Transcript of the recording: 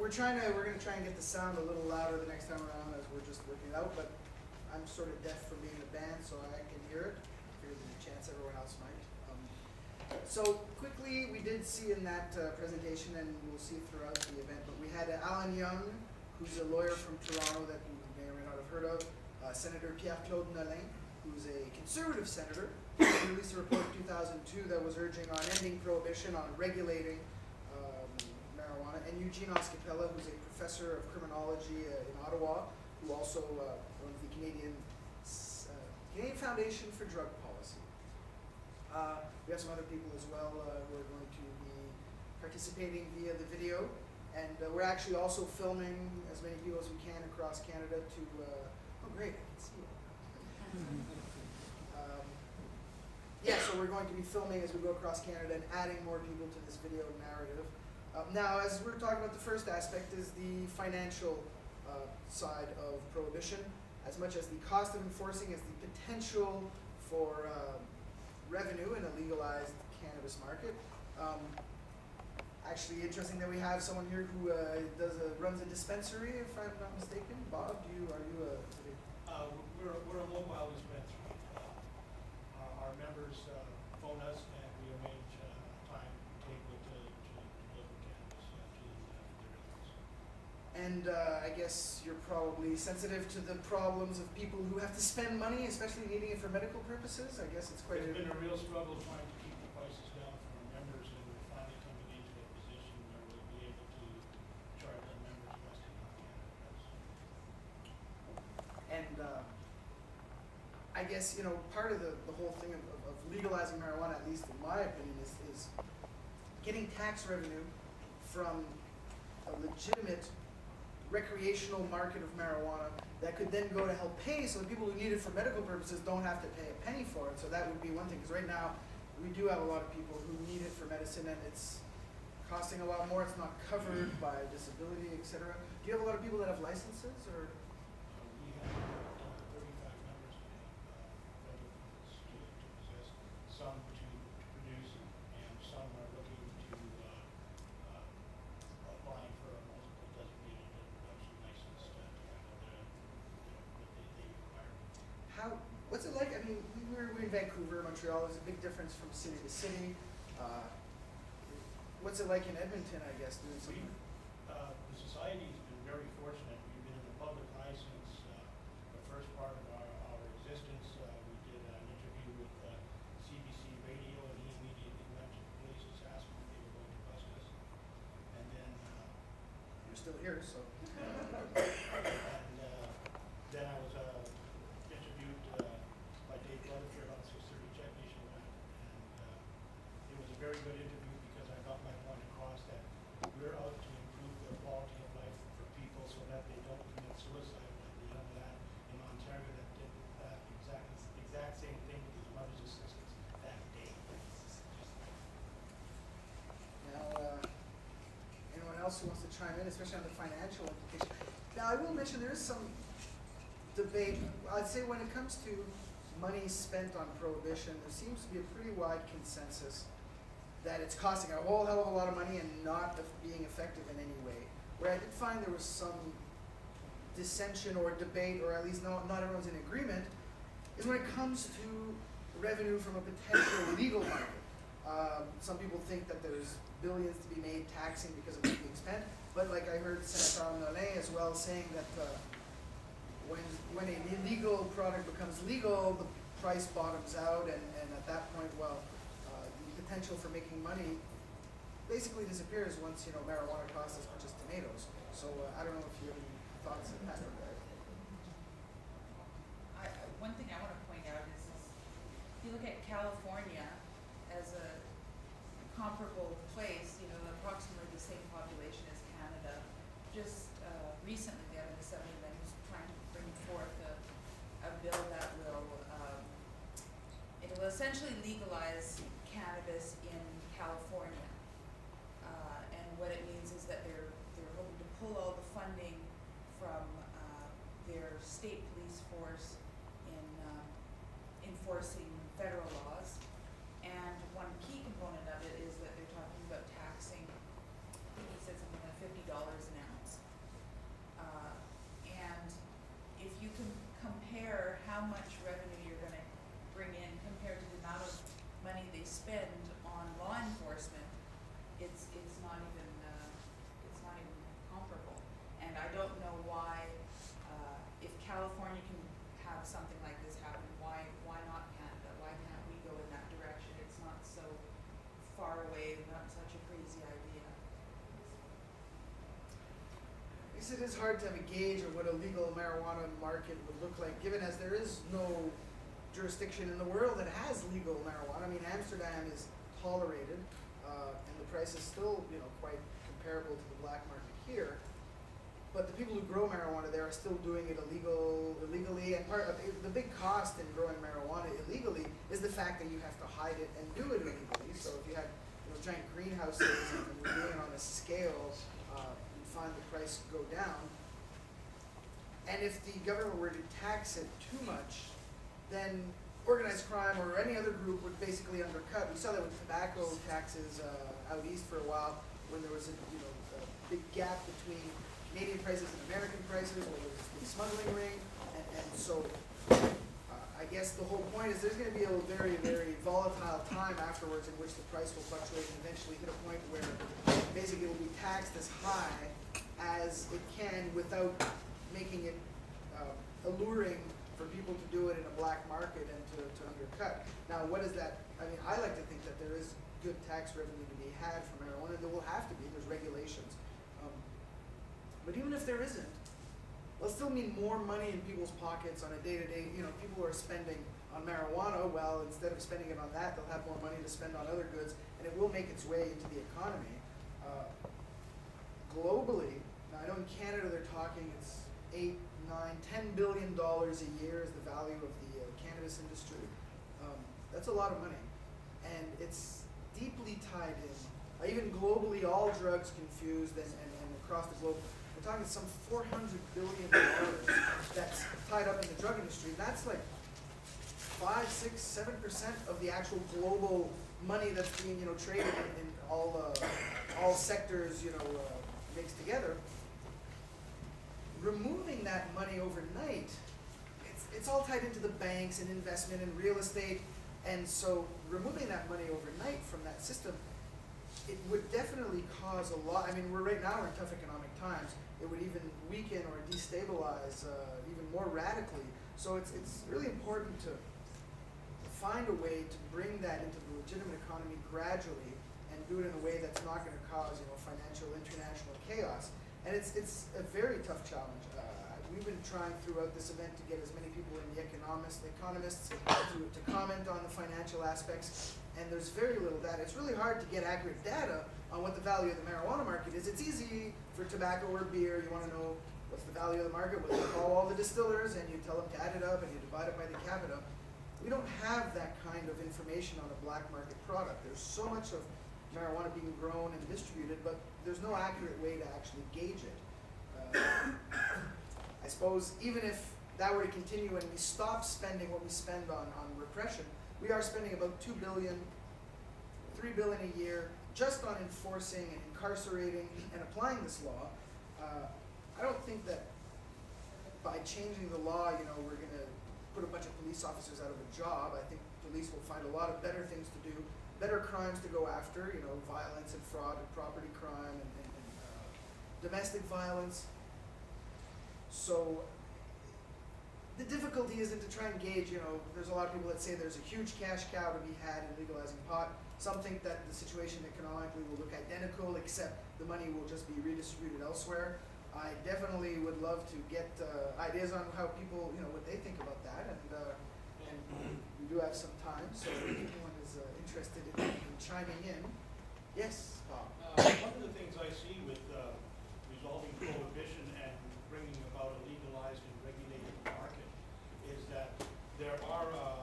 we're going to try and get the sound a little louder the next time around as we're just working it out, but I'm sort of deaf from being in a band, so I can hear it. There's a chance everyone else might. So quickly, we did see in that presentation, and we'll see throughout the event, but we had Alan Young, who's a lawyer from Toronto that you may or may not have heard of, Senator Pierre-Claude Nolin, who's a conservative senator, who released a report in 2002 that was urging on ending prohibition, on regulating marijuana, and Eugene Oscapella, who's a professor of criminology in Ottawa, who also runs the Canadian Foundation for Drug Policy. We have some other people as well who are going to be participating via the video, and we're actually also filming as many people as we can across Canada to, oh great, I can see you. Yeah, so we're going to be filming as we go across Canada and adding more people to this video narrative. Now, as we're talking about, the first aspect is the financial side of prohibition. As much as the cost of enforcing is the potential for revenue in a legalized cannabis market. Actually, interesting that we have someone here who runs a dispensary, if I'm not mistaken. Bob, are you a... We're a mobile dispensary. Our members phone us and we arrange time table to deliver cannabis to their residents. And I guess you're probably sensitive to the problems of people who have to spend money, especially needing it for medical purposes. I guess it's quite... It's been a real struggle trying to keep the prices down for our members, and we're finally coming into a position where we'll be able to charge our members less than cannabis. And I guess, you know, part of the whole thing of legalizing marijuana, at least in my opinion, is getting tax revenue from a legitimate recreational market of marijuana that could then go to help pay so the people who need it for medical purposes don't have to pay a penny for it. So that would be one thing, because right now we do have a lot of people who need it for medicine and it's costing a lot more. It's not covered by disability, etc. Do you have a lot of people that have licenses, or? We have 35 members federal permits to possess, some to produce, and some are looking to applying for a multiple designated production license to handle what they require. What's it like? I mean, we're in Vancouver, Montreal. There's a big difference from city to city. What's it like in Edmonton, I guess, doing something? The society has been very fortunate. We've been in the public eye since the first part of our existence. We did an interview with CBC Radio, and he immediately went to the police and asked them if they were going to bust us. And then... You're still here, so... and then I was interviewed by Dave Rutherford on 630 Check Nationwide, and it was a very good interview because I got my point across that we're out to improve the quality of life for people so that they don't commit suicide, like the young lad in Ontario that did that exact same thing with his mother's assistance that day. Now, anyone else who wants to chime in, especially on the financial implication? Now, I will mention there is some debate. I'd say when it comes to money spent on prohibition, there seems to be a pretty wide consensus that it's costing a whole hell of a lot of money and not being effective in any way. Where I did find there was some dissension or debate, or at least not everyone's in agreement, is when it comes to revenue from a potential legal market. Some people think that there's billions to be made taxing because of what's being spent, but like I heard Senator Norml as well saying that when an illegal product becomes legal, the price bottoms out, and at that point, well, the potential for making money basically disappears once, you know, marijuana costs as much as tomatoes. So I don't know if you have any thoughts on that. One thing I want to point out is if you look at California as a comparable place, you know, approximately the same population as Canada. Just recently, they have an assembly that is trying to bring forth a bill that will it will essentially legalize cannabis in California. And what it means is that they're hoping to pull all the funding from their state police force in enforcing federal laws. And one key component of it is that they're talking about taxing, I think he said something like $50 an ounce. how much revenue you're gonna bring in compared to the amount of money they spend on law enforcement, it's not even comparable. And I don't know why, if California can have something like this happen, why not Canada? Why can't we go in that direction? It's not so far away, not such a crazy idea. I guess it is hard to have a gauge of what a legal marijuana market would look like, given as there is no jurisdiction in the world that has legal marijuana. I mean, Amsterdam is tolerated, and the price is still, quite comparable to the black market here. But the people who grow marijuana there are still doing it illegally, and part of the big cost in growing marijuana illegally is the fact that you have to hide it and do it illegally. So if you had giant greenhouses and you're doing it on a scale, you'd find the price go down. And if the government were to tax it too much, then organized crime or any other group would basically undercut. We saw that with tobacco taxes out east for a while, when there was a big gap between Canadian prices and American prices, where there was the smuggling ring, and so I guess the whole point is there's going to be a very, very volatile time afterwards in which the price will fluctuate and eventually hit a point where basically it will be taxed as high as it can without making it alluring for people to do it in a black market and to undercut. Now, what is that? I mean, I like to think that there is good tax revenue to be had from marijuana. There will have to be. There's regulations. But even if there isn't, it'll still mean more money in people's pockets on a day-to-day. People who are spending on marijuana, well, instead of spending it on that, they'll have more money to spend on other goods, and it will make its way into the economy. Globally, now I know in Canada they're talking it's $8, $9, $10 billion a year is the value of the cannabis industry. That's a lot of money, and it's deeply tied in. Even globally, all drugs confused and across the globe. We're talking some $400 billion that's tied up in the drug industry. That's like 5, 6, 7% of the actual global money that's being traded in all sectors mixed together. Removing that money overnight, it's all tied into the banks and investment and real estate, and so removing that money overnight from that system, it would definitely cause a lot. I mean, right now we're in tough economic times. It would even weaken or destabilize even more radically. So it's really important to find a way to bring that into the legitimate economy gradually and do it in a way that's not going to cause financial international chaos. And it's a very tough challenge. We've been trying throughout this event to get as many people in the economists to comment on the financial aspects, and there's very little data. It's really hard to get accurate data on what the value of the marijuana market is. It's easy for tobacco or beer. You want to know what's the value of the market, what they call all the distillers, and you tell them to add it up and you divide it by the capita. We don't have that kind of information on a black market product. There's so much of marijuana being grown and distributed, but there's no accurate way to actually gauge it. I suppose even if that were to continue and we stop spending what we spend on repression, we are spending about $2 billion, $3 billion a year just on enforcing and incarcerating and applying this law. I don't think that by changing the law, we're going to put a bunch of police officers out of a job. I think police will find a lot of better things to do, better crimes to go after, violence and fraud and property crime and domestic violence. So the difficulty isn't to try and gauge, there's a lot of people that say there's a huge cash cow to be had in legalizing pot. Some think that the situation economically will look identical, except the money will just be redistributed elsewhere. I definitely would love to get ideas on how people, what they think about that, and we do have some time, so if anyone is interested in chiming in. Yes, Bob. One of the things I see with resolving prohibition and bringing about a legalized and regulated market is that there are